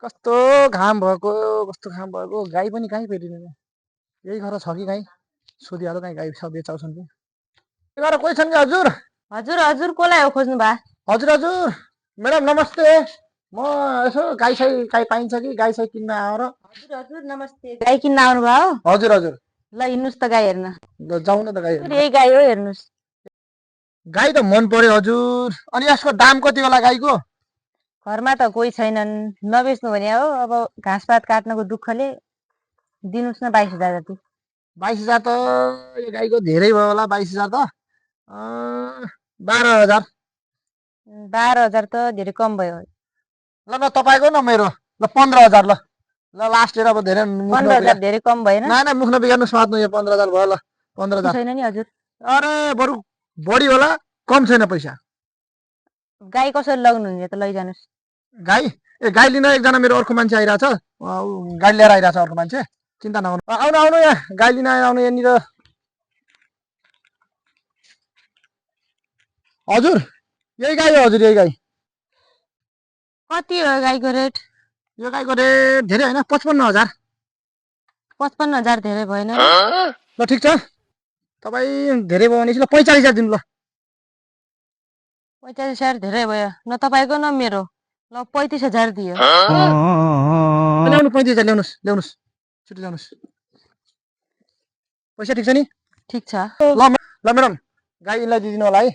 कस्तो घाम भएको कस्तो घाम भएको गाई पनि कहीँ भेटिँदैन यही घर छ कि गाई सोधिहाल्नु कहीँ गाई छ बेचाउँछन् कि के गरेर कोही छन् कि हजुर हजुर हजुर कसलाई हो खोज्नु भा हजुर हजुर म्याडम नमस्ते म यसो गाई साई गाई पाइन्छ कि गाई साई किन्न आएर हजुर हजुर नमस्ते गाई किन्न आउनु भयो हजुर हजुर ल हिँड्नुहोस् त गाई हेर्न ल जाउँ न त गाई हेर्न। यही गाई हो हेर्नुहोस् गाई त मन पर्यो हजुर अनि यसको दाम कति होला गाईको घरमा त कोही छैनन् नबेच्नु भने हो अब घाँसपात काट्नको दुःखले दिनुहोस् न 22,000 जति 22,000 त यो गाईको धेरै भयो होला 22,000 त 12,000 12,000 त धेरै कम भयो ल ल तपाईँको न मेरो ल 15,000 ल ल लास्ट हेर अब धेरै मुख 15,000 धेरै कम भएन नाइ मुख नबिगार्नु स्वाद यो 15,000 भयो ल 15,000 छैन नि हजुर अरे बरु बढी होला कम छैन पैसा गाई कसरी लग्नुहुने त लैजानुहोस् गाई ए गाई लिन एकजना मेरो अर्को मान्छे आइरहेछ गाडी लिएर आइरहेछ अर्को मान्छे चिन्ता नगर्नु आउनु आउनु यहाँ गाई लिन आउनु यहाँनिर हजुर यही गाई हो हजुर यही गाई कति हो गाईको रेट यो गाईको रेट धेरै होइन 55,000 55,000 धेरै भएन ल ठिक छ तपाईँ धेरै भयो भने ल 45,000 दिनु ल 45,000 धेरै भयो न तपाईँको न मेरो ल 35,000 दियो ल्याउनु 35,000 ल्याउनुहोस् ल्याउनुहोस् छिटो ल्याउनुहोस् पैसा ठिक छ नि ठिक छ ल ल म्याडम गाई यिनलाई दिइदिनु होला है